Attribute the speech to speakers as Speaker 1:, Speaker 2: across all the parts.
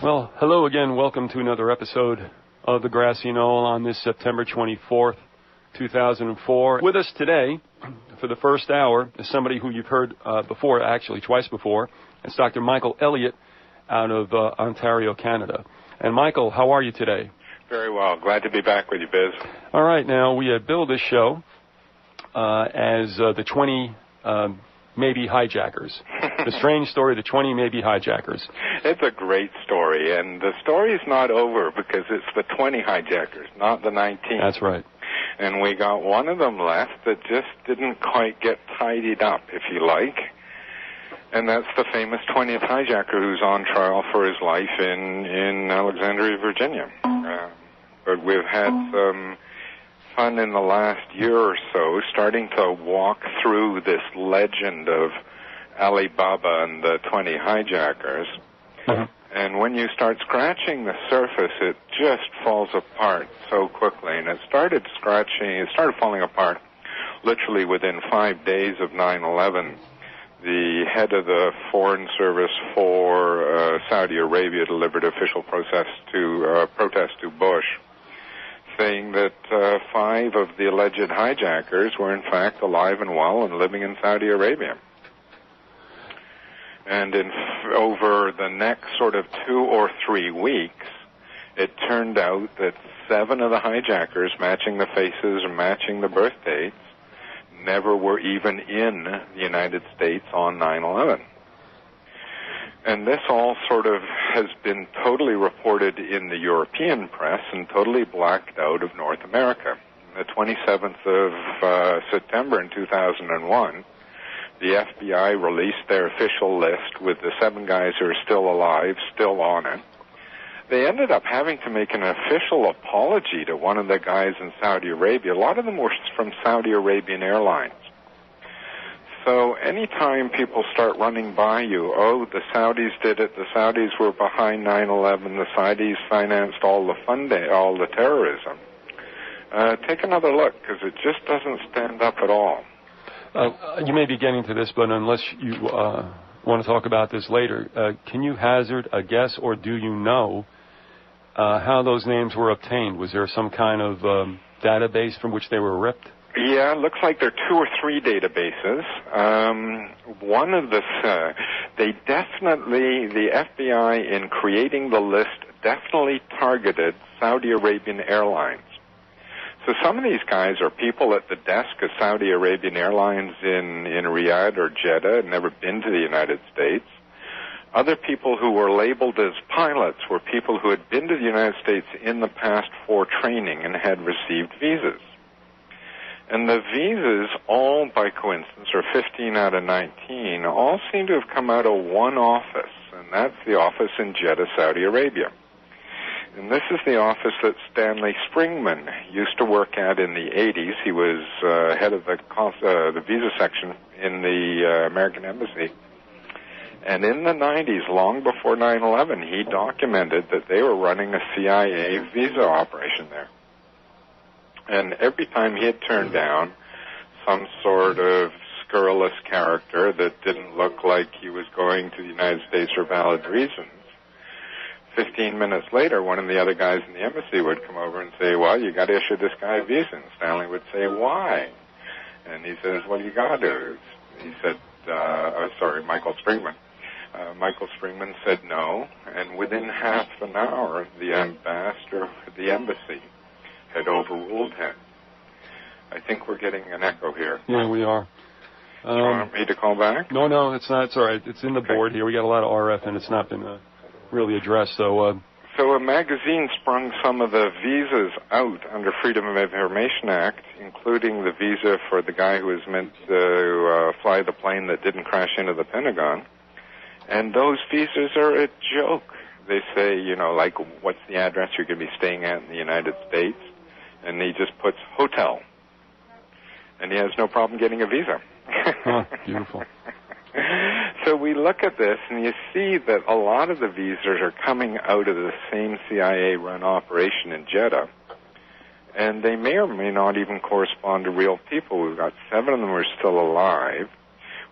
Speaker 1: Well, hello again. Welcome to another episode of the Grassy Knoll on this September 24th, 2004. With us today, for the first hour, is somebody who you've heard before, actually twice before. It's Dr. Michael Elliott out of Ontario, Canada. And Michael, how are you today?
Speaker 2: Very well. Glad to be back with you, Biz.
Speaker 1: All right. Now, we billed this show as the 20 maybe hijackers. The strange story, the 20 maybe hijackers.
Speaker 2: It's a great story, and the story's not over because it's the 20 hijackers, not the 19.
Speaker 1: That's right.
Speaker 2: And we got one of them left that just didn't quite get tidied up, if you like. And that's the famous 20th hijacker who's on trial for his life in Alexandria, Virginia. But we've had some fun in the last year or so starting to walk through this legend of Alibaba and the 20 hijackers. Uh-huh. And when you start scratching the surface, it just falls apart so quickly. And it started falling apart literally within 5 days of 9/11. The head of the Foreign Service for Saudi Arabia delivered official protest to Bush, saying that 5 of the alleged hijackers were in fact alive and well and living in Saudi Arabia. And over the next sort of 2 or 3 weeks, it turned out that 7 of the hijackers, matching the faces and matching the birth dates, never were even in the United States on 9/11. And this all sort of has been totally reported in the European press and totally blacked out of North America. On the 27th of September in 2001, the FBI released their official list with the 7 guys who are still alive, still on it. They ended up having to make an official apology to one of the guys in Saudi Arabia. A lot of them were from Saudi Arabian Airlines. So anytime people start running by you, oh, the Saudis did it, the Saudis were behind 9/11, the Saudis financed all the funding, all the terrorism, take another look, because it just doesn't stand up at all.
Speaker 1: You may be getting to this, but unless you want to talk about this later, can you hazard a guess, or do you know how those names were obtained? Was there some kind of database from which they were ripped?
Speaker 2: Yeah, it looks like there are 2 or 3 databases. One of the FBI in creating the list definitely targeted Saudi Arabian Airlines. So some of these guys are people at the desk of Saudi Arabian Airlines in Riyadh or Jeddah, and never been to the United States. Other people who were labeled as pilots were people who had been to the United States in the past for training and had received visas. And the visas, all by coincidence, or 15 out of 19, all seem to have come out of one office, and that's the office in Jeddah, Saudi Arabia. And this is the office that Stanley Springman used to work at in the 80s. He was head of the visa section in the American Embassy. And in the 90s, long before 9/11, he documented that they were running a CIA visa operation there. And every time he had turned down some sort of scurrilous character that didn't look like he was going to the United States for valid reasons, 15 minutes later, one of the other guys in the embassy would come over and say, well, you got to issue this guy a visa. And Stanley would say, why? And he says, well, you got to. He said, Michael Springman. Michael Springman said no, and within half an hour, the ambassador of the embassy had overruled him. I think we're getting an echo here.
Speaker 1: Yeah, we are.
Speaker 2: Do you want me to call back?
Speaker 1: No, it's not. It's all right. It's in the board here. We got a lot of RF, and it's not been really addressed. So
Speaker 2: a magazine sprung some of the visas out under Freedom of Information Act, including the visa for the guy who was meant to fly the plane that didn't crash into the Pentagon. And those visas are a joke. They say, like, what's the address you're going to be staying at in the United States? And he just puts hotel. And he has no problem getting a visa.
Speaker 1: Huh, beautiful.
Speaker 2: So we look at this, and you see that a lot of the visas are coming out of the same CIA-run operation in Jeddah. And they may or may not even correspond to real people. We've got 7 of them who are still alive.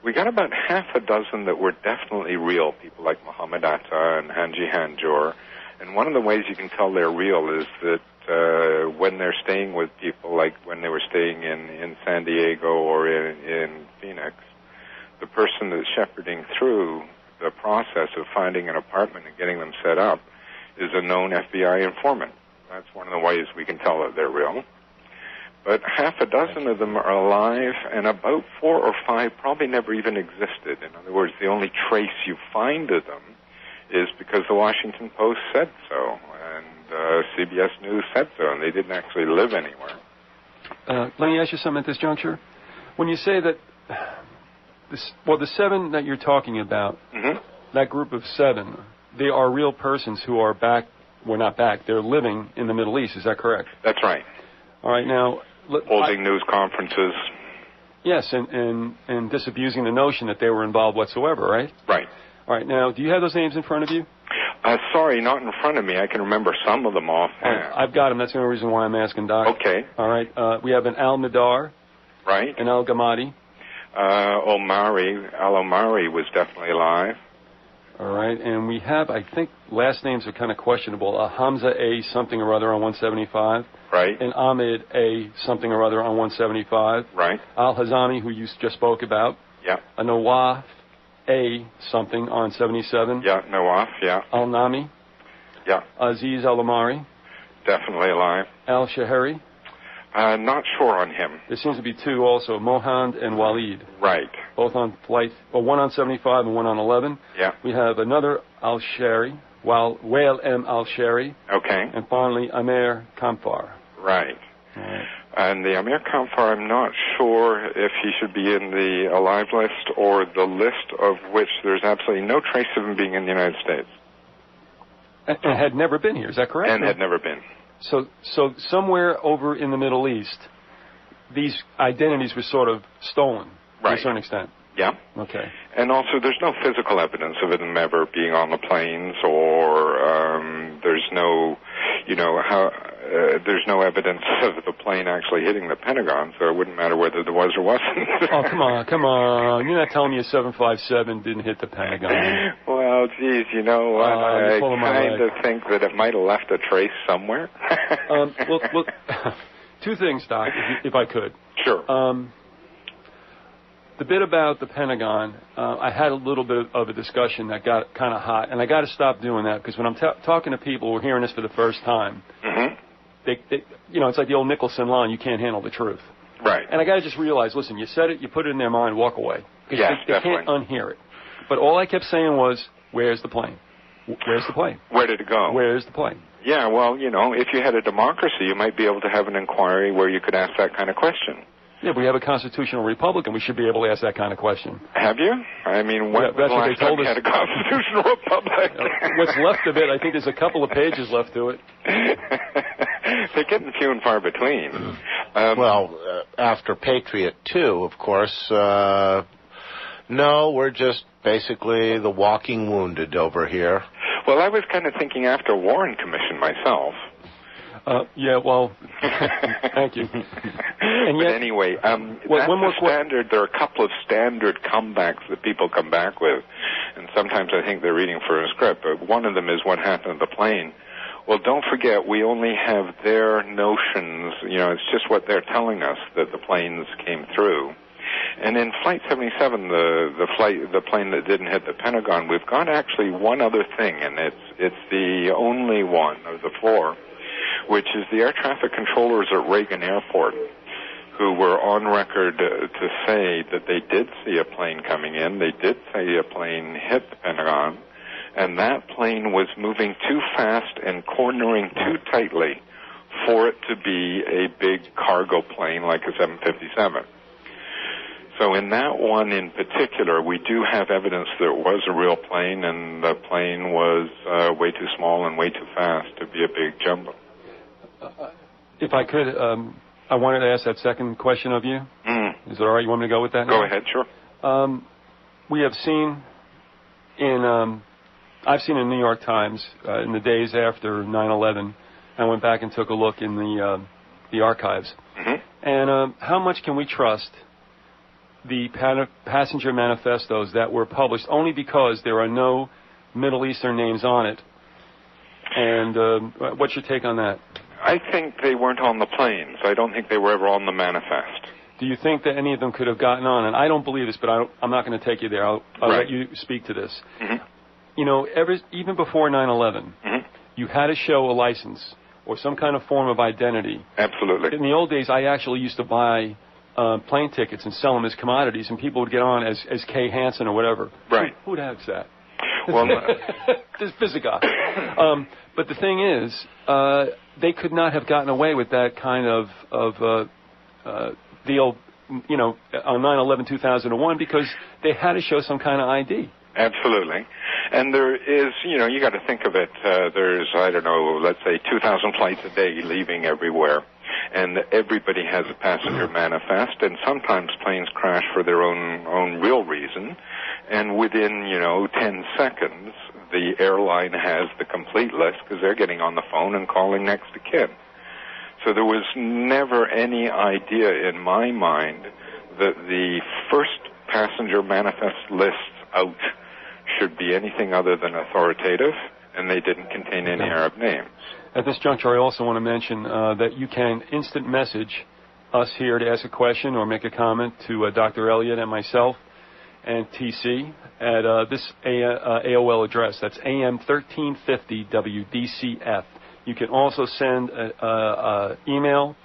Speaker 2: We got about half a dozen that were definitely real, people like Muhammad Atta and Hanji Hanjor. And one of the ways you can tell they're real is that when they're staying with people, like when they were staying in San Diego or in Phoenix, the person that's shepherding through the process of finding an apartment and getting them set up is a known FBI informant. That's one of the ways we can tell that they're real. But half a dozen of them are alive, and about 4 or 5 probably never even existed. In other words, the only trace you find of them is because the Washington Post said so, and CBS News said so, and they didn't actually live anywhere.
Speaker 1: Let me ask you something at this juncture. When you say that, the 7 that you're talking about, that group of 7, they are real persons who are back, well, not back, they're living in the Middle East, is that correct?
Speaker 2: That's right.
Speaker 1: All right, now...
Speaker 2: Holding news conferences.
Speaker 1: Yes, and disabusing the notion that they were involved whatsoever, right?
Speaker 2: Right.
Speaker 1: All right, now, do you have those names in front of you?
Speaker 2: Sorry, not in front of me. I can remember some of them offhand.
Speaker 1: I've got them. That's the only reason why I'm asking, Doc.
Speaker 2: Okay.
Speaker 1: All right, we have an Al-Nadar.
Speaker 2: Right.
Speaker 1: An Al-Gamadi.
Speaker 2: Al-Omari was definitely alive.
Speaker 1: All right, and we have, I think, last names are kind of questionable. Hamza A. something or other on 175.
Speaker 2: Right.
Speaker 1: And Ahmed A. something or other on 175.
Speaker 2: Right.
Speaker 1: Al-Hazami, who you just spoke about.
Speaker 2: Yeah.
Speaker 1: A Nawaf A. something on 77.
Speaker 2: Yeah, Nawaf, yeah.
Speaker 1: Al-Nami.
Speaker 2: Yeah.
Speaker 1: Aziz Al-Amari.
Speaker 2: Definitely alive.
Speaker 1: Al-Shahari.
Speaker 2: Not sure on him.
Speaker 1: There seems to be 2 also, Mohand and Walid.
Speaker 2: Right.
Speaker 1: Both on flight, well, one on 75 and one on 11.
Speaker 2: Yeah.
Speaker 1: We have another Al-Shari, Wael M. Al-Shari.
Speaker 2: Okay.
Speaker 1: And finally, Amer Kamfar.
Speaker 2: Right. And the Amir Kamfar, I'm not sure if he should be in the alive list or the list of which there's absolutely no trace of him being in the United States.
Speaker 1: And had never been here, is that correct?
Speaker 2: And had never been.
Speaker 1: So somewhere over in the Middle East, these identities were sort of stolen to a certain extent.
Speaker 2: Yeah.
Speaker 1: Okay.
Speaker 2: And also, there's no physical evidence of them ever being on the planes, or there's no, there's no evidence of the plane actually hitting the Pentagon, so it wouldn't matter whether there was or wasn't.
Speaker 1: Oh, come on. You're not telling me a 757 didn't hit the Pentagon.
Speaker 2: Well, geez, you know what? I kind of think that it might have left a trace somewhere.
Speaker 1: Well, 2 things, Doc, if I could.
Speaker 2: Sure.
Speaker 1: The bit about the Pentagon, I had a little bit of a discussion that got kind of hot, and I got to stop doing that because when I'm talking to people who are hearing this for the first time, they, it's like the old Nicholson line, you can't handle the truth.
Speaker 2: Right.
Speaker 1: And I got to just realize, listen, you said it, you put it in their mind, walk away.
Speaker 2: Yes,
Speaker 1: they can't unhear it. But all I kept saying was, where's the plane? Where's the plane?
Speaker 2: Where did it go?
Speaker 1: Where's the plane?
Speaker 2: Yeah, well, if you had a democracy, you might be able to have an inquiry where you could ask that kind of question.
Speaker 1: Yeah, but we have a constitutional republic, and we should be able to ask that kind of question.
Speaker 2: Have you? I mean, when was the last time we had a constitutional republic?
Speaker 1: What's left of it, I think there's a couple of pages left to it.
Speaker 2: They're getting few and far between.
Speaker 3: After Patriot 2, of course, no, we're just basically the walking wounded over here.
Speaker 2: Well, I was kind of thinking after Warren Commission myself.
Speaker 1: Yeah, well, thank you. And
Speaker 2: but
Speaker 1: yet,
Speaker 2: anyway, standard. There are a couple of standard comebacks that people come back with, and sometimes I think they're reading for a script. But one of them is what happened to the plane. Well, don't forget, we only have their notions. It's just what they're telling us that the planes came through. And in Flight 77, the plane that didn't hit the Pentagon, we've got actually one other thing, and it's the only one of the 4. Which is the air traffic controllers at Reagan Airport, who were on record to say that they did see a plane coming in. They did say a plane hit the Pentagon, and that plane was moving too fast and cornering too tightly for it to be a big cargo plane like a 757. So in that one in particular, we do have evidence that it was a real plane, and the plane was way too small and way too fast to be a big jumbo.
Speaker 1: If I could, I wanted to ask that second question of you. Is it all right? You want me to go with that now?
Speaker 2: Go ahead, sure.
Speaker 1: We have seen I've seen in the New York Times in the days after 9/11. I went back and took a look in the archives. And how much can we trust the passenger manifestos that were published only because there are no Middle Eastern names on it. And what's your take on that?
Speaker 2: I think they weren't on the planes. I don't think they were ever on the manifest.
Speaker 1: Do you think that any of them could have gotten on? And I don't believe this, but I'm not going to take you there. I'll let you speak to this.
Speaker 2: Mm-hmm.
Speaker 1: You know, even before 9/11, you had to show a license or some kind of form of identity.
Speaker 2: Absolutely.
Speaker 1: In the old days, I actually used to buy plane tickets and sell them as commodities, and people would get on as Kay Hansen or whatever.
Speaker 2: Right.
Speaker 1: Who the heck's that?
Speaker 2: Well,
Speaker 1: this Vyzygoth. But the thing is, they could not have gotten away with that kind of deal, you know, on 9/11/2001 because they had to show some kind of ID.
Speaker 2: Absolutely. And there is, you know, you got to think of it, there's, I don't know, let's say 2,000 flights a day leaving everywhere. And everybody has a passenger manifest, and sometimes planes crash for their own real reason. And within, 10 seconds, the airline has the complete list because they're getting on the phone and calling next of kin. So there was never any idea in my mind that the first passenger manifest lists out should be anything other than authoritative, and they didn't contain any Arab names.
Speaker 1: At this juncture, I also want to mention that you can instant message us here to ask a question or make a comment to Dr. Elliott and myself and TC at this AOL address. That's AM1350WDCF. You can also send an email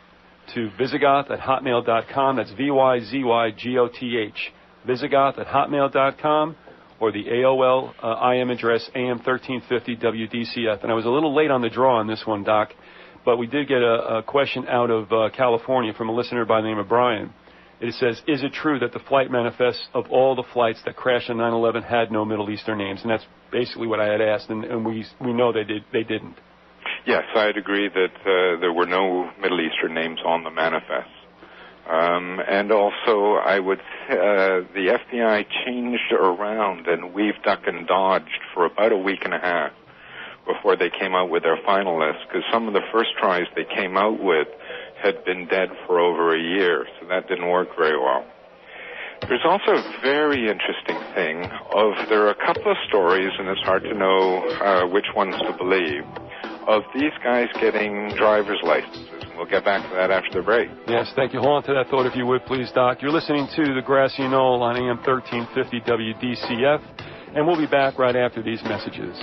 Speaker 1: to Vyzygoth@hotmail.com. That's VYZYGOTH. Vyzygoth@hotmail.com. Or the AOL IM address, AM1350WDCF. And I was a little late on the draw on this one, Doc, but we did get a question out of California from a listener by the name of Brian. It says, is it true that the flight manifests of all the flights that crashed on 9/11 had no Middle Eastern names? And that's basically what I had asked, and we know they didn't.
Speaker 2: Yes, I'd agree that there were no Middle Eastern names on the manifest. And also, I would the FBI changed around and weaved, duck, and dodged for about a week and a half before they came out with their final list, because some of the first tries they came out with had been dead for over a year, so that didn't work very well. There's also a very interesting thing there are a couple of stories, and it's hard to know which ones to believe, of these guys getting driver's licenses. We'll get back to that after the break.
Speaker 1: Yes, thank you. Hold on to that thought if you would, please, Doc. You're listening to the Grassy Knoll on AM 1350 WDCF, and we'll be back right after these messages.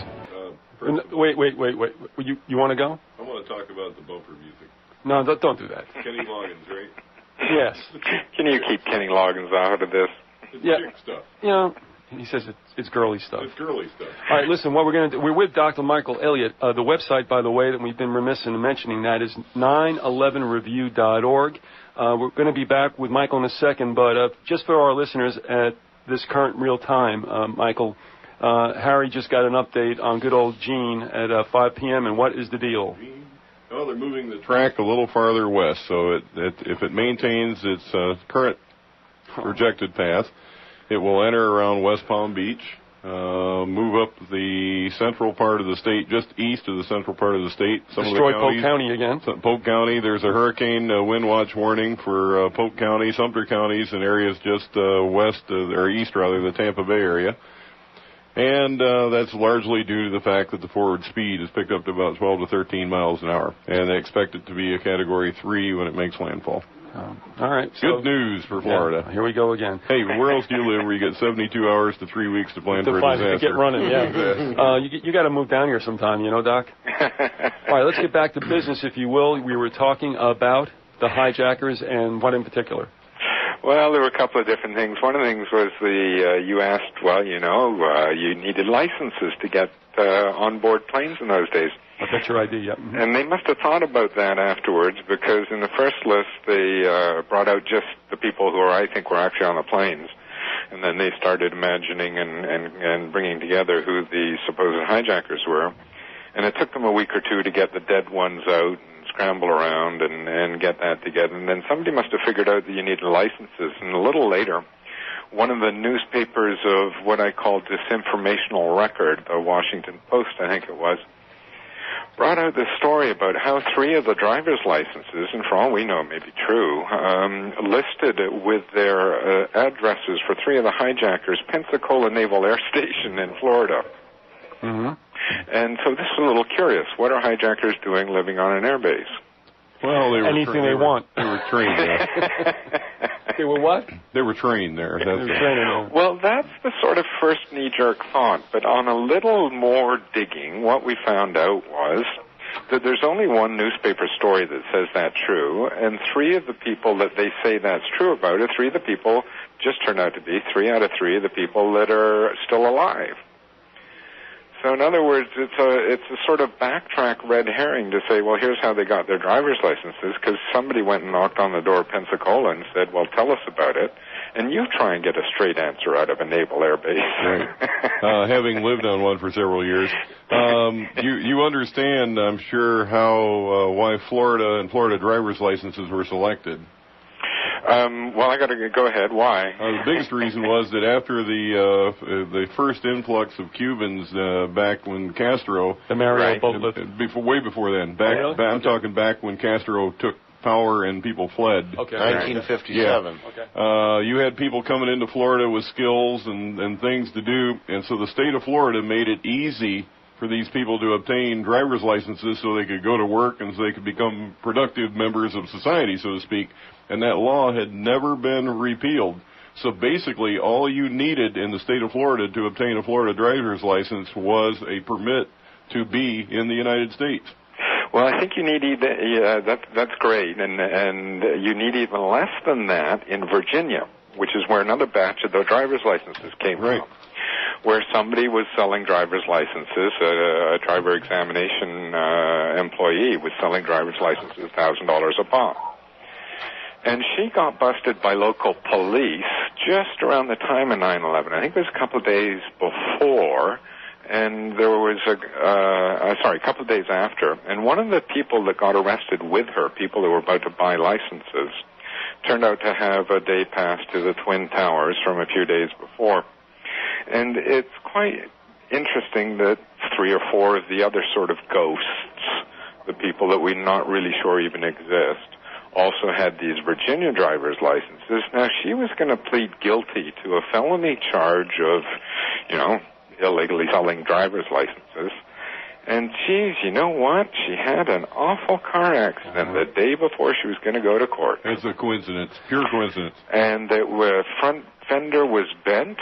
Speaker 1: Wait. You want to go?
Speaker 4: I want to talk about the bumper music.
Speaker 1: No, don't do that.
Speaker 4: Kenny Loggins, right?
Speaker 1: Yes.
Speaker 2: Can you keep Kenny Loggins out of this?
Speaker 4: It's chick stuff.
Speaker 1: You know, he says it's girly stuff.
Speaker 4: It's girly stuff.
Speaker 1: All right, listen, what we're going to do, we're with Dr. Michael Elliott. The website, by the way, that we've been remiss in mentioning that is 911review.org. We're going to be back with Michael in a second, but just for our listeners at this current real time, Michael, Harry just got an update on good old Gene at 5 p.m., and what is the deal?
Speaker 4: Oh, they're moving the track a little farther west, so if it maintains its current projected path, it will enter around West Palm Beach, move up the central part of the state, just east of the central part of the state.
Speaker 1: Destroy Polk County again.
Speaker 4: Polk County, there's a hurricane wind watch warning for Polk County, Sumter counties, and areas just west, or east rather, the Tampa Bay area. And that's largely due to the fact that the forward speed is picked up to about 12 to 13 miles an hour. And they expect it to be a Category 3 when it makes landfall.
Speaker 1: All right.
Speaker 4: Good news for Florida.
Speaker 1: Yeah, here we go again.
Speaker 4: Hey, where else do you live where you get 72 hours to 3 weeks to plan for a disaster?
Speaker 1: To get running, yeah. You got to move down here sometime, Doc? All right, let's get back to business, if you will. We were talking about the hijackers, and what in particular?
Speaker 2: Well, there were a couple of different things. One of the things was you asked, you needed licenses to get on board planes in those days.
Speaker 1: That's your idea, yeah. Mm-hmm.
Speaker 2: And they must have thought about that afterwards, because in the first list they brought out just the people who I think were actually on the planes. And then they started imagining and bringing together who the supposed hijackers were. And it took them a week or two to get the dead ones out, scramble around and get that together. And then somebody must have figured out that you needed licenses. And a little later, one of the newspapers of what I call disinformational record, the Washington Post, I think it was, brought out this story about how 3 of the driver's licenses, and for all we know it may be true, listed with their addresses for 3 of the hijackers, Pensacola Naval Air Station in Florida.
Speaker 1: Mm-hmm.
Speaker 2: And so this is a little curious. What are hijackers doing living on an airbase?
Speaker 4: Well, they were
Speaker 1: anything they want.
Speaker 4: They were trained there.
Speaker 1: They were what?
Speaker 4: They were trained there.
Speaker 2: Well, that's the sort of first knee-jerk thought. But on a little more digging, what we found out was that there's only one newspaper story that says that's true, and 3 of the people that they say that's true about are 3 of the people, just turned out to be 3 out of 3 of the people that are still alive. So in other words, it's a sort of backtrack red herring to say, well, here's how they got their driver's licenses, because somebody went and knocked on the door of Pensacola and said, well, tell us about it. And you try and get a straight answer out of a naval air base.
Speaker 4: Right. Having lived on one for several years, you understand, I'm sure, why Florida and Florida driver's licenses were selected.
Speaker 2: Well, I got to go ahead. Why?
Speaker 4: The biggest reason was that after the first influx of Cubans back when Castro,
Speaker 1: the Mario
Speaker 2: right.
Speaker 1: boatlift,
Speaker 4: way before then. I'm talking back when Castro took power and people fled.
Speaker 3: Okay. 1957.
Speaker 4: Yeah. Okay. You had people coming into Florida with skills and things to do, and so the state of Florida made it easy for these people to obtain driver's licenses so they could go to work and so they could become productive members of society, so to speak. And that law had never been repealed. So basically, all you needed in the state of Florida to obtain a Florida driver's license was a permit to be in the United States.
Speaker 2: Well, I think you need that's great, and you need even less than that in Virginia, which is where another batch of the driver's licenses came from, where somebody was selling driver's licenses, a driver examination employee was selling driver's licenses $1,000 a pop. And she got busted by local police just around the time of 9/11. I think it was a couple of days before, and there was a couple of days after. And one of the people that got arrested with her, people that were about to buy licenses, turned out to have a day pass to the Twin Towers from a few days before. And it's quite interesting that 3 or 4 of the other sort of ghosts, the people that we're not really sure even exist, also had these Virginia driver's licenses. Now, she was going to plead guilty to a felony charge of, illegally selling driver's licenses. And, geez, you know what? She had an awful car accident the day before she was going to go to court.
Speaker 4: It's a coincidence, pure coincidence.
Speaker 2: And the front fender was bent,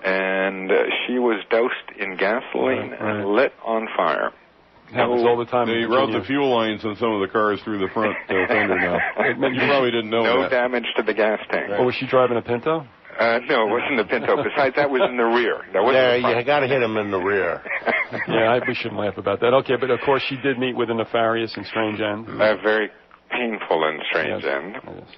Speaker 2: and she was doused in gasoline and lit on fire.
Speaker 1: Happens all the time.
Speaker 4: They route the fuel lines on some of the cars through the front fender now. You probably didn't know that.
Speaker 2: No damage to the gas tank.
Speaker 1: Right. Oh, was she driving a Pinto?
Speaker 2: No, it wasn't a Pinto. Besides, that was in the rear.
Speaker 3: You got to hit him in the rear.
Speaker 1: We shouldn't laugh about that. Okay, but of course she did meet with a nefarious and strange end.
Speaker 2: A very painful and strange end.
Speaker 1: Yes.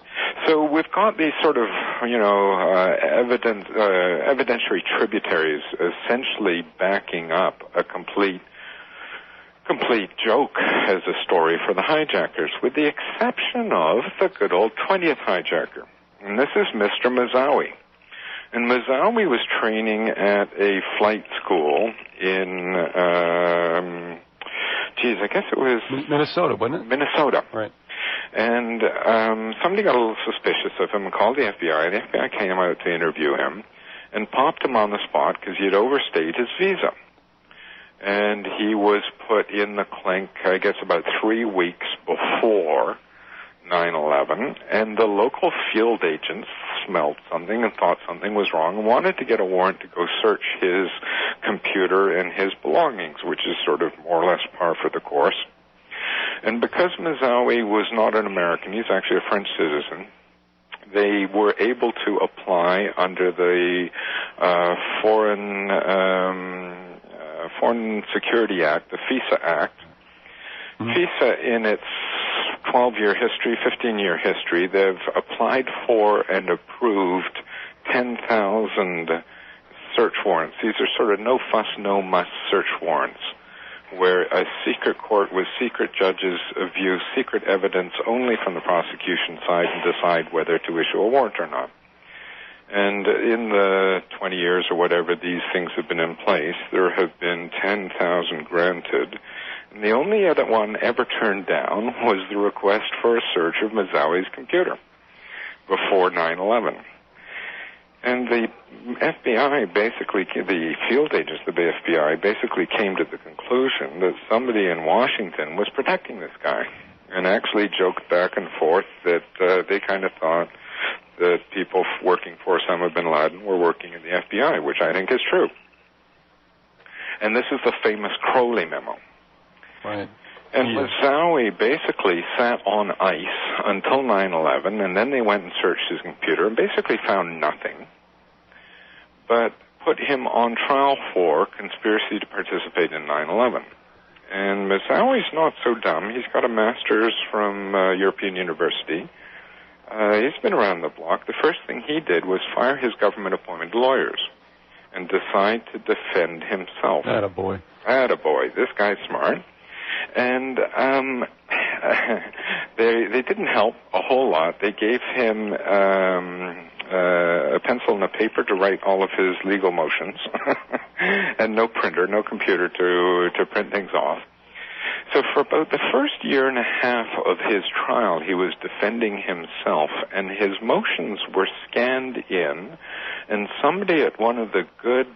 Speaker 2: So we've got these sort of, evidentiary tributaries essentially backing up a complete joke as a story for the hijackers, with the exception of the good old 20th hijacker. And this is Mr. Mazawi. And Mazawi was training at a flight school in, I guess it was
Speaker 1: Minnesota, wasn't it?
Speaker 2: Minnesota.
Speaker 1: Right.
Speaker 2: And somebody got a little suspicious of him and called the FBI. The FBI came out to interview him and popped him on the spot because he had overstayed his visa. And he was put in the clink, I guess, about 3 weeks before 9/11, and the local field agents smelled something and thought something was wrong and wanted to get a warrant to go search his computer and his belongings, which is sort of more or less par for the course. And because Mazawi was not an American, he's actually a French citizen, they were able to apply under the Foreign Security Act, the FISA Act. Mm-hmm. FISA, in its 12-year history, 15-year history, they've applied for and approved 10,000 search warrants. These are sort of no-fuss, no-muss search warrants, where a secret court with secret judges view secret evidence only from the prosecution side and decide whether to issue a warrant or not. And in the 20 years or whatever these things have been in place, there have been 10,000 granted. And the only other one ever turned down was the request for a search of Moussaouy's computer before 9/11. And the FBI basically, the field agents of the FBI basically came to the conclusion that somebody in Washington was protecting this guy, and actually joked back and forth that they kind of thought that people working for Osama bin Laden were working in the FBI, which I think is true. And this is the famous Crowley memo.
Speaker 1: Right.
Speaker 2: And Moussaoui basically sat on ice until 9/11, and then they went and searched his computer and basically found nothing, but put him on trial for conspiracy to participate in 9/11. And Moussaoui's not so dumb. He's got a master's from European University. He's been around the block. The first thing he did was fire his government-appointed lawyers and decide to defend himself.
Speaker 1: Attaboy.
Speaker 2: Attaboy. This guy's smart. And they didn't help a whole lot. They gave him a pencil and a paper to write all of his legal motions and no printer, no computer to print things off. So for about the first year and a half of his trial, he was defending himself, and his motions were scanned in, and somebody at one of the good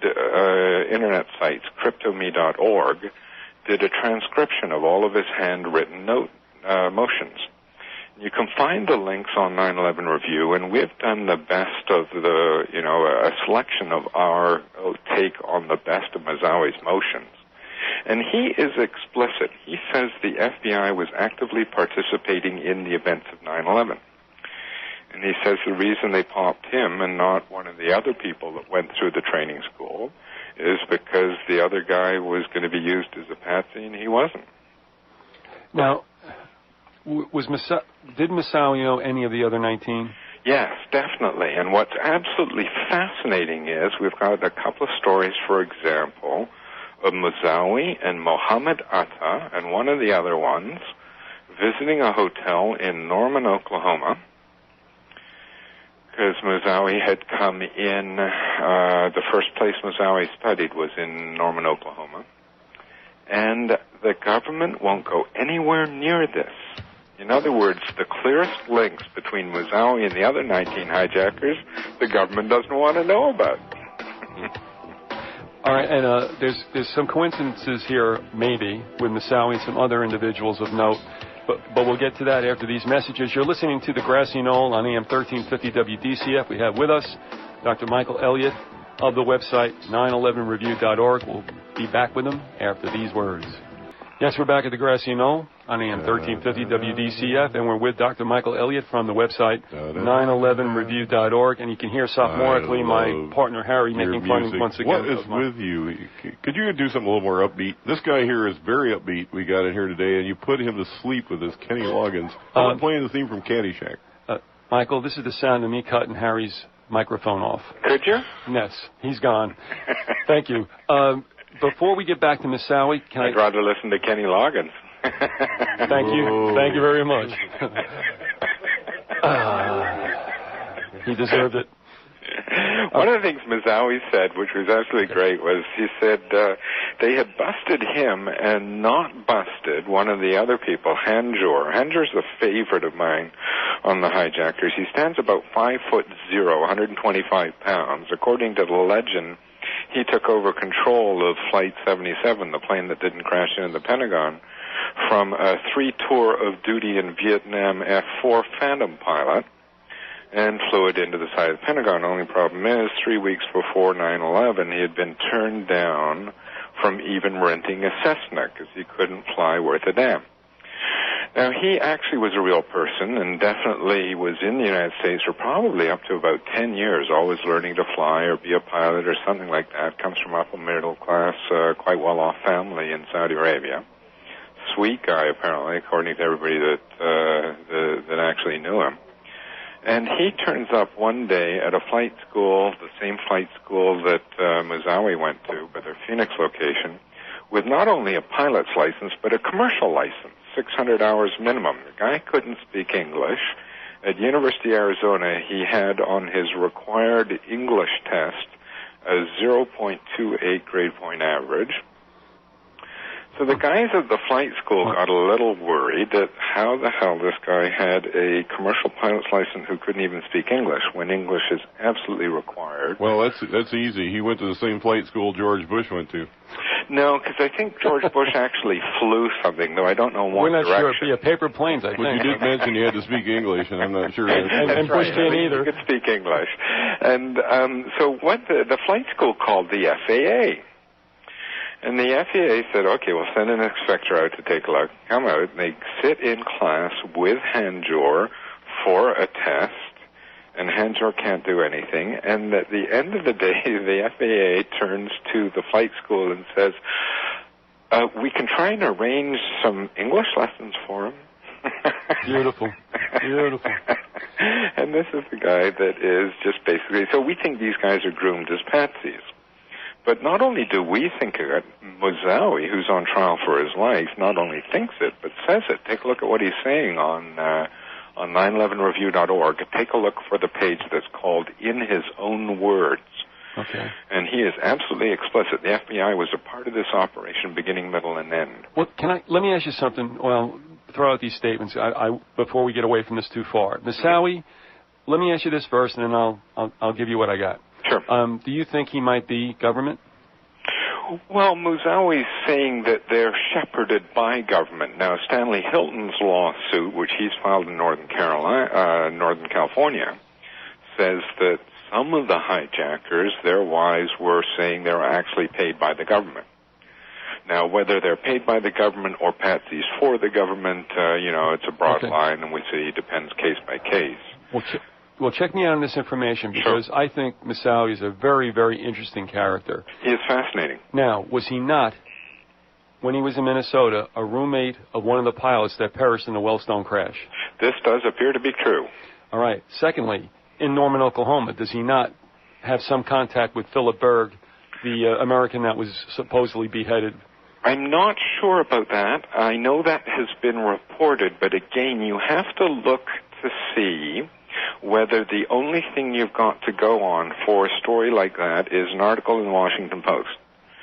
Speaker 2: internet sites, cryptome.org, did a transcription of all of his handwritten motions. You can find the links on 9/11 Review, and we've done the best of a selection of our take on the best of Moussaoui's motions. And he is explicit. He says the FBI was actively participating in the events of 9/11. And he says the reason they popped him and not one of the other people that went through the training school is because the other guy was going to be used as a patsy, and he wasn't.
Speaker 1: Now, did Moussaoui know any of the other 19?
Speaker 2: Yes, definitely. And what's absolutely fascinating is we've got a couple of stories, for example, of Moussaoui and Mohammed Atta and one of the other ones visiting a hotel in Norman, Oklahoma, because Moussaoui had come in, the first place Moussaoui studied was in Norman, Oklahoma, and the government won't go anywhere near this. In other words, the clearest links between Moussaoui and the other 19 hijackers, the government doesn't want to know about.
Speaker 1: All right, and there's some coincidences here, maybe, with Moussaoui and some other individuals of note, but we'll get to that after these messages. You're listening to the Grassy Knoll on AM 1350 WDCF. We have with us Dr. Michael Elliott of the website 911review.org. We'll be back with him after these words. Yes, we're back at the Grassy Knoll on AM 1350 WDCF, and we're with Dr. Michael Elliott from the website 911review.org, and you can hear sophomorically my partner Harry making fun once again.
Speaker 4: What is with you? Could you do something a little more upbeat? This guy here is very upbeat. We got in here today, and you put him to sleep with this Kenny Loggins. I'm playing the theme from Caddyshack.
Speaker 1: Michael, this is the sound of me cutting Harry's microphone off.
Speaker 2: Could you?
Speaker 1: Yes, he's gone. Thank you. Before we get back to Moussaoui,
Speaker 2: I'd rather listen to Kenny Loggins.
Speaker 1: Thank you. Thank you very much. He deserved it.
Speaker 2: One of the things Moussaoui said, which was absolutely great, was he said they had busted him and not busted one of the other people, Hanjour. Hanjour's a favorite of mine on the hijackers. He stands about 5'0", 125 pounds. According to the legend, he took over control of Flight 77, the plane that didn't crash into the Pentagon, from a 3-tour of duty in Vietnam F-4 Phantom pilot, and flew it into the side of the Pentagon. The only problem is, 3 weeks before 9/11, he had been turned down from even renting a Cessna because he couldn't fly worth a damn. Now, he actually was a real person and definitely was in the United States for probably up to about 10 years, always learning to fly or be a pilot or something like that. Comes from upper middle class, quite well-off family in Saudi Arabia. Sweet guy, apparently, according to everybody that actually knew him. And he turns up one day at a flight school, the same flight school that Moussaoui went to, but their Phoenix location, with not only a pilot's license, but a commercial license, 600 hours minimum. The guy couldn't speak English, At University of Arizona, he had on his required English test a 0.28 grade point average. So the guys at the flight school got a little worried that how the hell this guy had a commercial pilot's license who couldn't even speak English when English is absolutely required.
Speaker 4: Well, that's easy. He went to the same flight school George Bush went to.
Speaker 2: No, because I think George Bush actually flew something, though I don't know what
Speaker 1: direction. We're not sure. It'd be a paper planes, I think.
Speaker 4: But you did mention you had to speak English, and I'm not sure.
Speaker 1: and Bush can't either.
Speaker 2: He could speak English. And so what the flight school called the FAA. And the FAA said, okay, we'll send an inspector out to take a look. Come out, and they sit in class with Hanjor for a test, and Hanjor can't do anything. And at the end of the day, the FAA turns to the flight school and says, we can try and arrange some English lessons for him.
Speaker 1: Beautiful. Beautiful.
Speaker 2: And this is the guy that is just basically, so we think these guys are groomed as patsies. But not only do we think it, Moussaoui, who's on trial for his life, not only thinks it, but says it. Take a look at what he's saying on 911review.org. Take a look for the page that's called In His Own Words.
Speaker 1: Okay.
Speaker 2: And he is absolutely explicit. The FBI was a part of this operation, beginning, middle, and end.
Speaker 1: Well, let me ask you something. Well, throw out these statements before we get away from this too far. Moussaoui, let me ask you this first, and then I'll give you what I got.
Speaker 2: Sure.
Speaker 1: Do you think he might be government?
Speaker 2: Well, Moussaoui's saying that they're shepherded by government. Now, Stanley Hilton's lawsuit, which he's filed in Northern California, says that some of the hijackers, their wives, were saying they were actually paid by the government. Now, whether they're paid by the government or patsies for the government, it's a broad line, and we say it depends case by case.
Speaker 1: Well, check me out on this information, because I think Moussaoui is a very, very interesting character.
Speaker 2: He is fascinating.
Speaker 1: Now, was he not, when he was in Minnesota, a roommate of one of the pilots that perished in the Wellstone crash?
Speaker 2: This does appear to be true.
Speaker 1: All right. Secondly, in Norman, Oklahoma, does he not have some contact with Philip Berg, the American that was supposedly beheaded?
Speaker 2: I'm not sure about that. I know that has been reported, but again, you have to look to see whether the only thing you've got to go on for a story like that is an article in the Washington Post.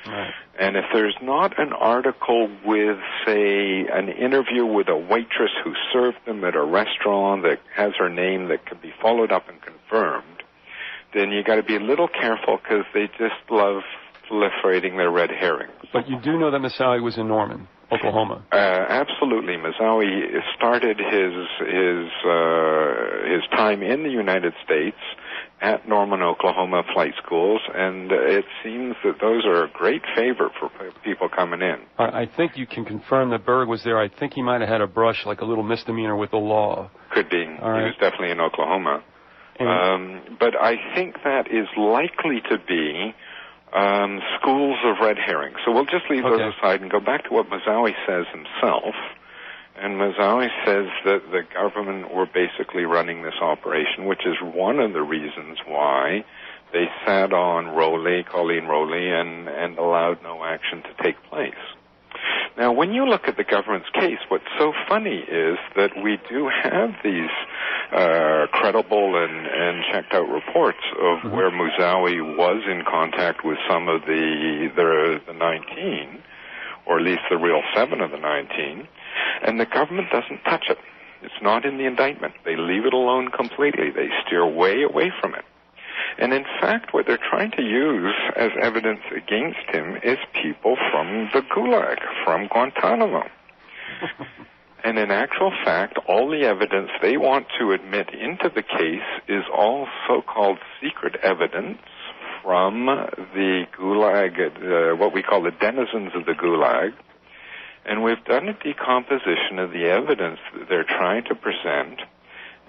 Speaker 1: Right.
Speaker 2: And if there's not an article with, say, an interview with a waitress who served them at a restaurant that has her name that can be followed up and confirmed, then you got to be a little careful, because they just love proliferating their red herrings.
Speaker 1: But you do know that Moussaoui was in Norman, Oklahoma.
Speaker 2: Absolutely. Moussaoui started his time in the United States at Norman, Oklahoma flight schools, and it seems that those are a great favorite for people coming in.
Speaker 1: I think you can confirm that Berg was there. I think he might have had a brush, like a little misdemeanor with the law.
Speaker 2: Could be. He was definitely in Oklahoma. But I think that is likely to be schools of red herring. So we'll just leave those aside and go back to what Moussaoui says himself. And Moussaoui says that the government were basically running this operation, which is one of the reasons why they sat on Colleen Rowley, and allowed no action to take place. Now, when you look at the government's case, what's so funny is that we do have these credible and checked out reports of where Moussaoui was in contact with some of the 19, or at least the real 7 of the 19, and the government doesn't touch it. It's not in the indictment. They leave it alone completely. They steer way away from it. And in fact, what they're trying to use as evidence against him is people from the Gulag, from Guantanamo. And in actual fact, all the evidence they want to admit into the case is all so-called secret evidence from the Gulag, what we call the denizens of the Gulag. And we've done a decomposition of the evidence that they're trying to present.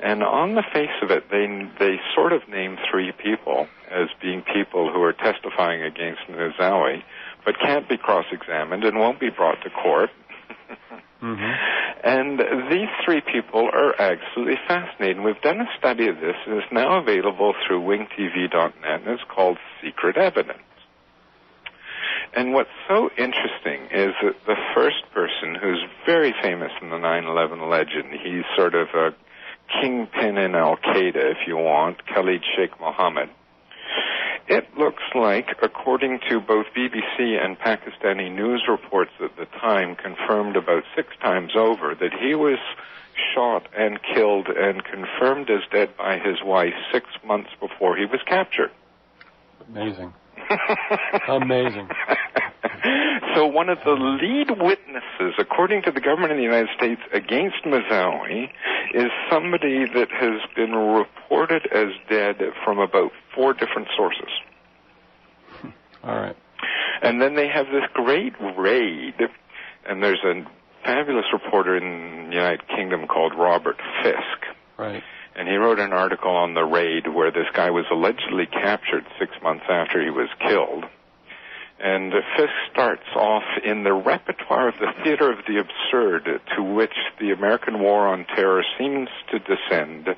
Speaker 2: And on the face of it, they sort of name 3 people as being people who are testifying against Moussaoui, but can't be cross-examined and won't be brought to court. And these 3 people are absolutely fascinating. We've done a study of this, and it's now available through wingtv.net, and it's called Secret Evidence. And what's so interesting is that the first person, who's very famous in the 9/11 legend, he's sort of a kingpin in Al-Qaeda, if you want, Khalid Sheikh Mohammed. It looks like, according to both BBC and Pakistani news reports at the time, confirmed about 6 times over, that he was shot and killed and confirmed as dead by his wife 6 months before he was captured.
Speaker 1: Amazing. Amazing.
Speaker 2: So one of the lead witnesses, according to the government of the United States, against Moussaoui is somebody that has been reported as dead from about 4 different sources.
Speaker 1: All right.
Speaker 2: And then they have this great raid, and there's a fabulous reporter in the United Kingdom called Robert Fisk.
Speaker 1: Right.
Speaker 2: And he wrote an article on the raid where this guy was allegedly captured 6 months after he was killed. And Fisk starts off in the repertoire of the theater of the absurd to which the American War on Terror seems to descend.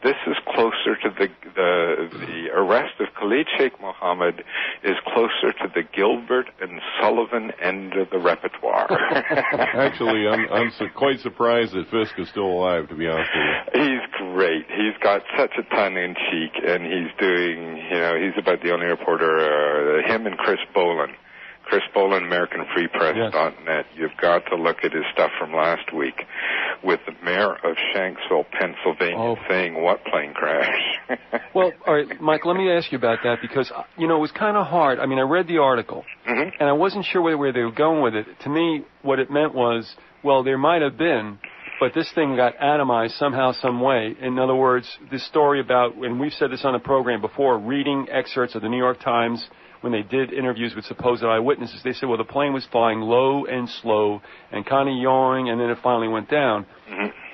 Speaker 2: This is closer to the arrest of Khalid Sheikh Mohammed is closer to the Gilbert and Sullivan end of the repertoire.
Speaker 4: Actually, I'm quite surprised that Fisk is still alive, to be honest with you.
Speaker 2: He's great. He's got such a tongue-in-cheek, and he's doing, he's about the only reporter, him and Chris Boland. Chris Boland, AmericanFreePress.net. Yes. You've got to look at his stuff from last week with the mayor of Shanksville, Pennsylvania, saying, what plane crash?
Speaker 1: Well, all right, Mike, let me ask you about that because, it was kind of hard. I mean, I read the article, and I wasn't sure where they were going with it. To me, what it meant was, well, there might have been, but this thing got atomized somehow, some way. In other words, this story about, and we've said this on the program before, reading excerpts of the New York Times when they did interviews with supposed eyewitnesses, they said, well, the plane was flying low and slow and kind of yawing, and then it finally went down.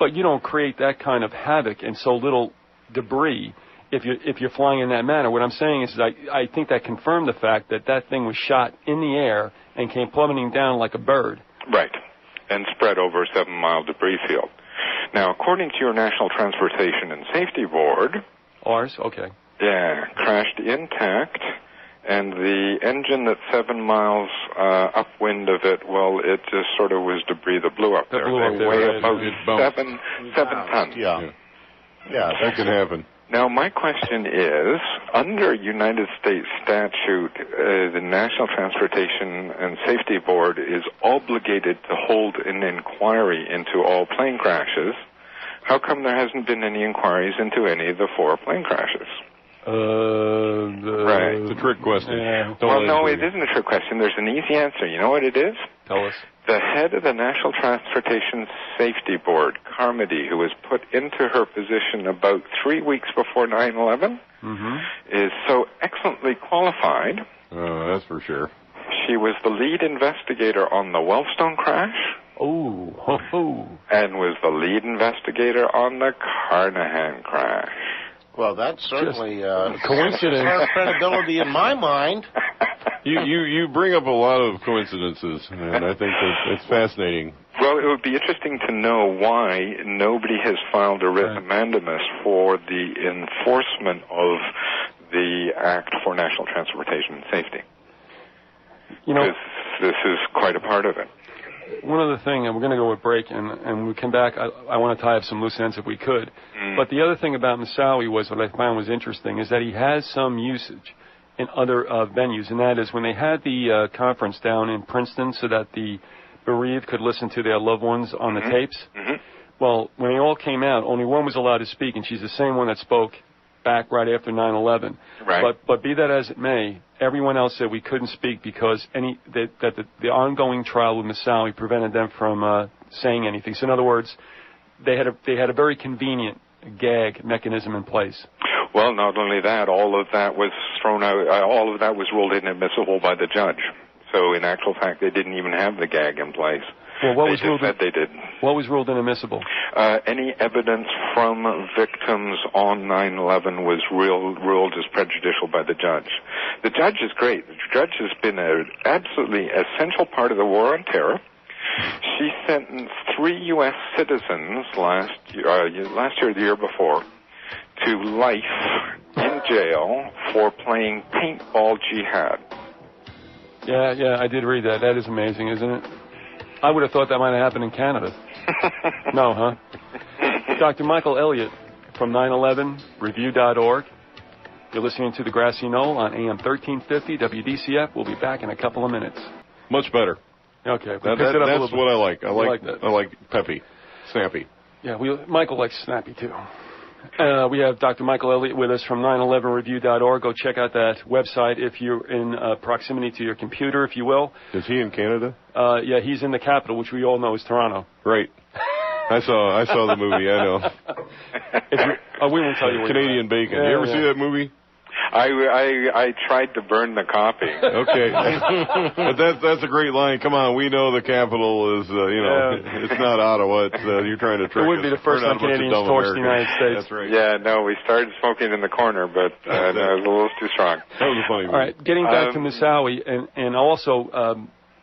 Speaker 1: But you don't create that kind of havoc and so little debris if you're flying in that manner. What I'm saying is I think that confirmed the fact that thing was shot in the air and came plummeting down like a bird.
Speaker 2: Right, and spread over a 7-mile debris field. Now, according to your National Transportation and Safety Board...
Speaker 1: Ours? Okay.
Speaker 2: Yeah, crashed intact. And the engine that's 7 miles upwind of it, well, it just sort of was debris that blew up there. They weigh about 7 tons.
Speaker 3: Yeah,
Speaker 4: that can happen.
Speaker 2: Now, my question is, under United States statute, the National Transportation and Safety Board is obligated to hold an inquiry into all plane crashes. How come there hasn't been any inquiries into any of the 4 plane crashes?
Speaker 4: Right. It's a trick question.
Speaker 1: Yeah.
Speaker 2: Well, no, it isn't a trick question. There's an easy answer. You know what it is?
Speaker 1: Tell us.
Speaker 2: The head of the National Transportation Safety Board, Carmody, who was put into her position about 3 weeks before 9/11, is so excellently qualified.
Speaker 4: That's for sure.
Speaker 2: She was the lead investigator on the Wellstone crash. And was the lead investigator on the Carnahan crash.
Speaker 3: Well, that's certainly
Speaker 1: coincidence.
Speaker 3: Her credibility in my mind.
Speaker 4: You bring up a lot of coincidences, and I think that it's fascinating.
Speaker 2: Well, it would be interesting to know why nobody has filed a writ mandamus for the enforcement of the Act for National Transportation and Safety. Because this is quite a part of it.
Speaker 1: One other thing, and we're going to go with break, and when we come back, I want to tie up some loose ends if we could. But the other thing about Moussaoui was, what I found was interesting, is that he has some usage in other venues, and that is when they had the conference down in Princeton so that the bereaved could listen to their loved ones on the tapes. Well, when they all came out, only one was allowed to speak, and she's the same one that spoke back right after 9/11.
Speaker 2: Right.
Speaker 1: But be that as it may, everyone else said we couldn't speak because the ongoing trial with Moussaoui prevented them from saying anything. So in other words, they had a very convenient gag mechanism in place.
Speaker 2: Well, not only that, all of that was thrown out. All of that was ruled inadmissible by the judge. So in actual fact, they didn't even have the gag in place.
Speaker 1: Well, what was ruled inadmissible?
Speaker 2: Any evidence from victims on 9/11 was ruled as prejudicial by the judge. The judge is great. The judge has been an absolutely essential part of the war on terror. She sentenced 3 U.S. citizens last year, or the year before, to life in jail for playing paintball jihad.
Speaker 1: Yeah, I did read that. That is amazing, isn't it? I would have thought that might have happened in Canada. No, huh? Dr. Michael Elliott from 911review.org. You're listening to the Grassy Knoll on AM 1350 WDCF. We'll be back in a couple of minutes.
Speaker 4: Much better.
Speaker 1: Okay.
Speaker 4: That's what I like. I like
Speaker 1: that.
Speaker 4: I like peppy, snappy.
Speaker 1: Yeah, Michael likes snappy, too. We have Dr. Michael Elliott with us from 911review.org. Go check out that website if you're in proximity to your computer, if you will.
Speaker 4: Is he in Canada?
Speaker 1: Yeah, he's in the capital, which we all know is Toronto.
Speaker 4: Right. I saw the movie. I know.
Speaker 1: We won't tell you where
Speaker 4: Canadian Bacon. You ever see that movie?
Speaker 2: I tried to burn the copy.
Speaker 4: Okay. But that's a great line. Come on, we know the capital is, it's not Ottawa. It's, you're trying to trick us.
Speaker 1: It wouldn't be the first time Canadians torched the United States.
Speaker 4: That's right.
Speaker 2: Yeah, no, we started smoking in the corner, but it was a little too strong.
Speaker 4: That was a funny movie.
Speaker 1: All right, getting back to Moussaoui, and also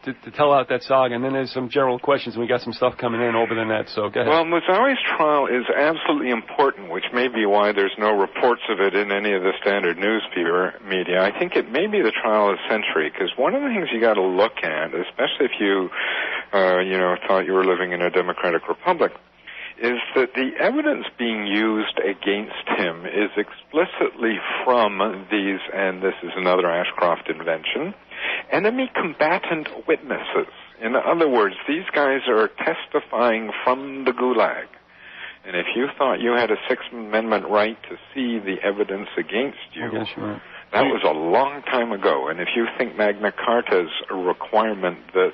Speaker 1: to tell out that saga, and then there's some general questions, and we got some stuff coming in over the net, so go ahead.
Speaker 2: Well, Moussaoui's trial is absolutely important, which may be why there's no reports of it in any of the standard news media. I think it may be the trial of the century, because one of the things you got to look at, especially if you, thought you were living in a democratic republic, is that the evidence being used against him is explicitly from these, and this is another Ashcroft invention, enemy combatant witnesses. In other words, these guys are testifying from the Gulag. And if you thought you had a Sixth Amendment right to see the evidence against you, that was a long time ago. And if you think Magna Carta's a requirement that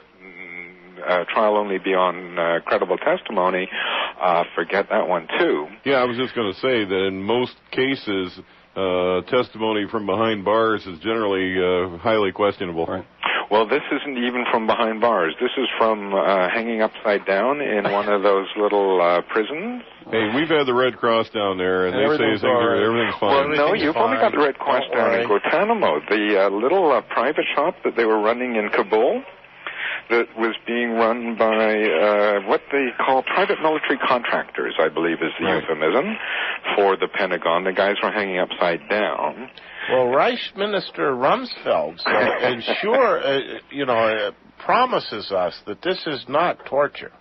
Speaker 2: trial only be on credible testimony, forget that one too.
Speaker 4: Yeah, I was just going to say that in most cases, testimony from behind bars is generally highly questionable.
Speaker 1: Right.
Speaker 2: Well, this isn't even from behind bars. This is from hanging upside down in one of those little prisons.
Speaker 4: Hey, we've had the Red Cross down there, and they say everything's fine.
Speaker 2: Well, no, you've only got the Red Cross down in Guantanamo. The little private shop that they were running in Kabul that was being run by what they call private military contractors, I believe is the euphemism, for the Pentagon. The guys were hanging upside down.
Speaker 3: Well, Reich Minister Rumsfeld promises us that this is not torture.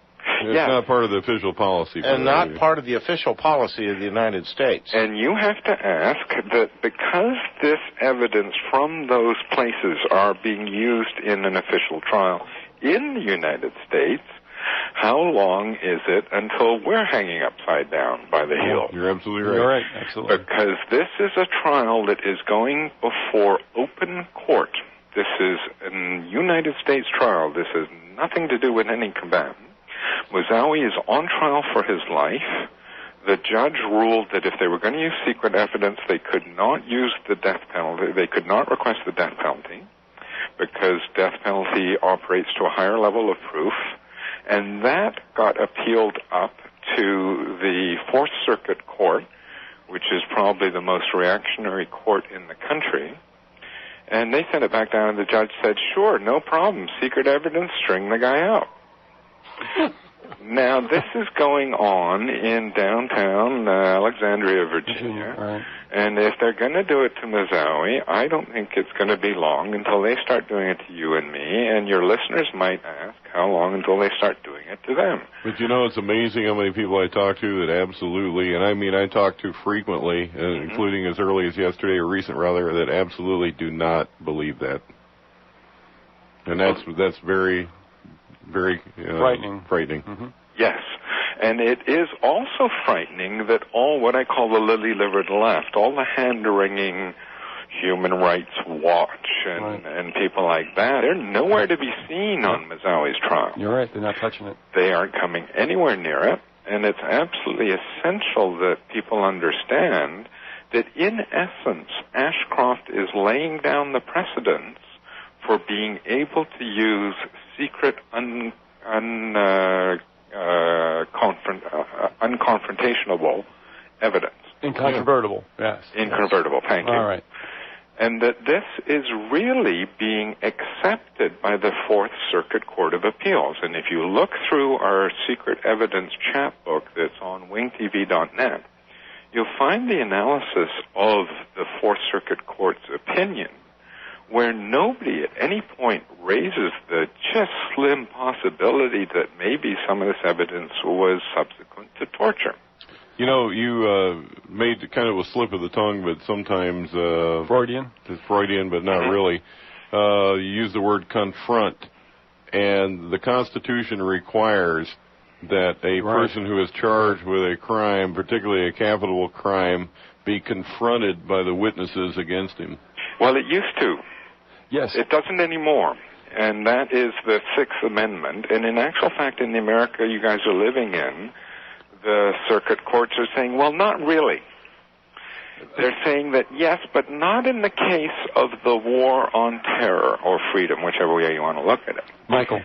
Speaker 4: It's not part of the official policy.
Speaker 3: And not part of the official policy of the United States.
Speaker 2: And you have to ask that because this evidence from those places are being used in an official trial in the United States, how long is it until we're hanging upside down by the heel?
Speaker 4: You're absolutely right.
Speaker 1: You're right, absolutely.
Speaker 2: Because this is a trial that is going before open court. This is a United States trial. This has nothing to do with any combatant. Moussaoui is on trial for his life. The judge ruled that if they were going to use secret evidence, they could not use the death penalty. They could not request the death penalty because death penalty operates to a higher level of proof. And that got appealed up to the Fourth Circuit Court, which is probably the most reactionary court in the country. And they sent it back down, and the judge said, sure, no problem, secret evidence, string the guy out. Now, this is going on in downtown Alexandria, Virginia,
Speaker 1: right.
Speaker 2: And if they're going to do it to Moussaoui, I don't think it's going to be long until they start doing it to you and me, and your listeners might ask how long until they start doing it to them.
Speaker 4: But it's amazing how many people I talk to that absolutely, and I mean I talk to frequently, including as early as yesterday, or recent rather, that absolutely do not believe that. And that's very... very frightening.
Speaker 1: Mm-hmm.
Speaker 2: Yes, and it is also frightening that all what I call the lily-livered left, all the hand-wringing Human Rights Watch and people like that, they're nowhere to be seen on Moussaoui's trial.
Speaker 1: You're right, they're not touching it.
Speaker 2: They aren't coming anywhere near it, and it's absolutely essential that people understand that in essence, Ashcroft is laying down the precedents for being able to use secret, unconfrontational evidence.
Speaker 1: Incontrovertible, yes.
Speaker 2: Incontrovertible, thank you.
Speaker 1: All right.
Speaker 2: And that this is really being accepted by the Fourth Circuit Court of Appeals. And if you look through our secret evidence chat book that's on wingtv.net, you'll find the analysis of the Fourth Circuit Court's opinion, where nobody at any point raises the just slim possibility that maybe some of this evidence was subsequent to torture.
Speaker 4: You know, you made kind of a slip of the tongue, but sometimes...
Speaker 1: Freudian?
Speaker 4: It's Freudian, but not really. You use the word confront, and the Constitution requires that a person who is charged with a crime, particularly a capital crime, be confronted by the witnesses against him.
Speaker 2: Well, it used to.
Speaker 1: Yes.
Speaker 2: It doesn't anymore. And that is the Sixth Amendment. And in actual fact, in the America you guys are living in, the circuit courts are saying, well, not really. They're saying that yes, but not in the case of the war on terror or freedom, whichever way you want to look at it.
Speaker 1: Michael,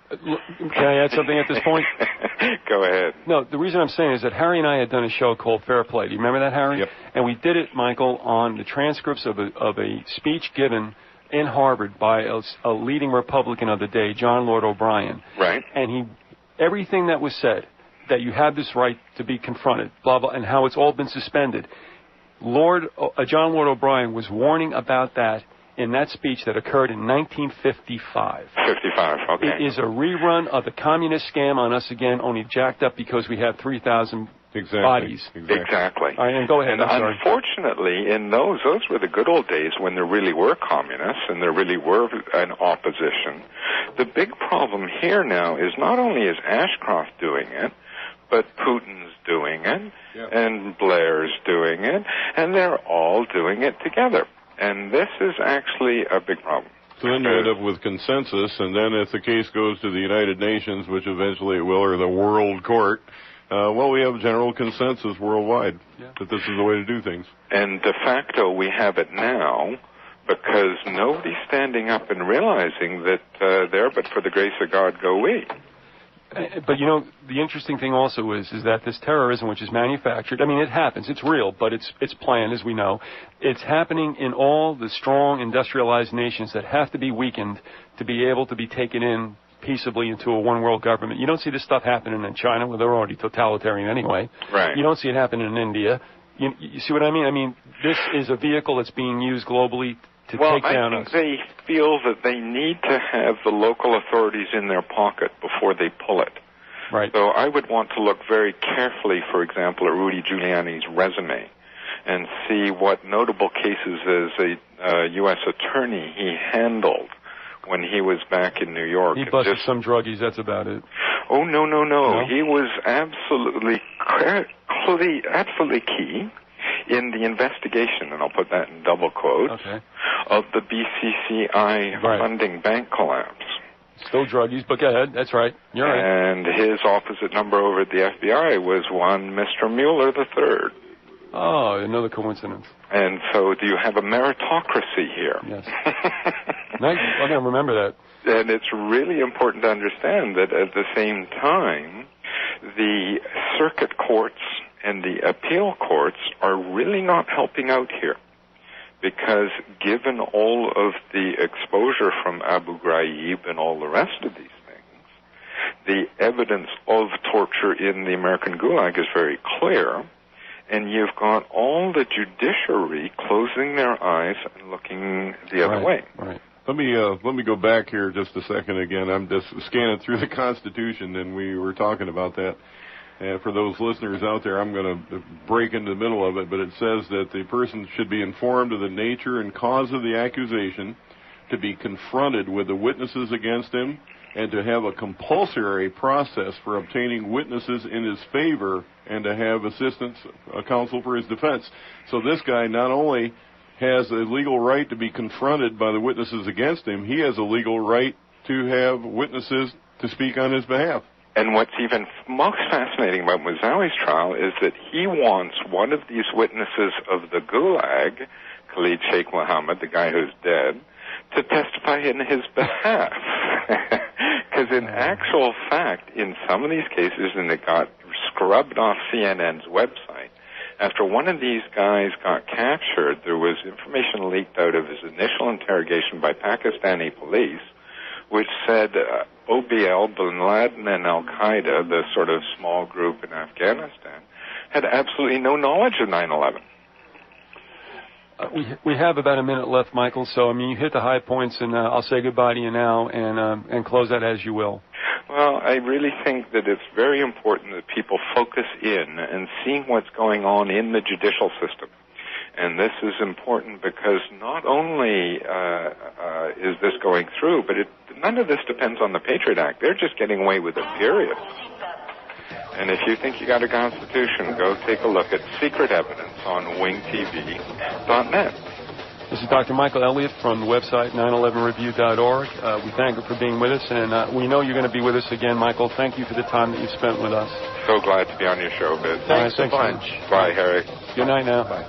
Speaker 1: can I add something at this point?
Speaker 2: Go ahead.
Speaker 1: No, the reason I'm saying is that Harry and I had done a show called Fair Play. Do you remember that, Harry?
Speaker 4: Yep.
Speaker 1: And we did it, Michael, on the transcripts of a speech given in Harvard by a leading Republican of the day, John Lord O'Brien.
Speaker 2: Right.
Speaker 1: And everything that was said, that you have this right to be confronted, blah, blah, and how it's all been suspended. John Lord O'Brien was warning about that in that speech that occurred in 1955.
Speaker 2: 55, okay.
Speaker 1: It is a rerun of the communist scam on us again, only jacked up because we have 3,000 bodies.
Speaker 2: Exactly.
Speaker 1: All right, and go ahead.
Speaker 2: And unfortunately, in those were the good old days when there really were communists and there really were an opposition. The big problem here now is not only is Ashcroft doing it, but Putin's doing it, and Blair's doing it, and they're all doing it together. And this is actually a big problem.
Speaker 4: So then you end up with consensus, and then if the case goes to the United Nations, which eventually it will, or the World Court, we have general consensus worldwide that this is the way to do things. And
Speaker 2: de facto, we have it now because nobody's standing up and realizing that there, but for the grace of God, go we.
Speaker 1: But, you know, the interesting thing also is that this terrorism, which is manufactured, I mean, it happens. It's real, but it's planned, as we know. It's happening in all the strong industrialized nations that have to be weakened to be able to be taken in peaceably into a one-world government. You don't see this stuff happening in China, where they're already totalitarian anyway.
Speaker 2: Right.
Speaker 1: You don't see it happening in India. You see what I mean? I mean, this is a vehicle that's being used globally to take down us.
Speaker 2: Well, I think they feel that they need to have the local authorities in their pocket before they pull it.
Speaker 1: Right.
Speaker 2: So I would want to look very carefully, for example, at Rudy Giuliani's resume and see what notable cases as a U.S. attorney he handled when he was back in New York.
Speaker 1: He busted some druggies, that's about it.
Speaker 2: Oh, no. He was absolutely key in the investigation, and I'll put that in double quotes, of the BCCI funding bank collapse.
Speaker 1: Still druggies, but go ahead. That's right. You're right.
Speaker 2: And his opposite number over at the FBI was one Mr. Mueller III.
Speaker 1: Oh, another coincidence.
Speaker 2: And so do you have a meritocracy here?
Speaker 1: Yes. I'm going to remember that.
Speaker 2: And it's really important to understand that at the same time, the circuit courts and the appeal courts are really not helping out here. Because given all of the exposure from Abu Ghraib and all the rest of these things, the evidence of torture in the American Gulag is very clear, and you've got all the judiciary closing their eyes and looking the other way.
Speaker 4: Right. Let me go back here just a second again. I'm just scanning through the Constitution, and we were talking about that. And for those listeners out there, I'm going to break into the middle of it, but it says that the person should be informed of the nature and cause of the accusation, to be confronted with the witnesses against him, and to have a compulsory process for obtaining witnesses in his favor, and to have assistance, counsel for his defense. So this guy not only has a legal right to be confronted by the witnesses against him, he has a legal right to have witnesses to speak on his behalf.
Speaker 2: And what's even most fascinating about Moussaouy's trial is that he wants one of these witnesses of the Gulag, Khalid Sheikh Mohammed, the guy who's dead, to testify in his behalf. Because in actual fact, in some of these cases, and it got scrubbed off CNN's website, after one of these guys got captured, there was information leaked out of his initial interrogation by Pakistani police, which said OBL, Bin Laden, and Al-Qaeda, the sort of small group in Afghanistan, had absolutely no knowledge of 9/11.
Speaker 1: We have about a minute left, Michael, so, I mean, you hit the high points, and I'll say goodbye to you now and close that as you will.
Speaker 2: Well, I really think that it's very important that people focus in and see what's going on in the judicial system. And this is important because not only is this going through, but none of this depends on the Patriot Act. They're just getting away with it, period. And if you think you got a constitution, go take a look at secret evidence on wingtv.net.
Speaker 1: This is Dr. Michael Elliott from the website 911review.org. We thank you for being with us, and we know you're going to be with us again, Michael. Thank you for the time that you spent with us.
Speaker 2: So glad to be on your show, Biz.
Speaker 3: Thanks a bunch.
Speaker 2: Bye, Harry.
Speaker 1: Good night now.
Speaker 3: Bye.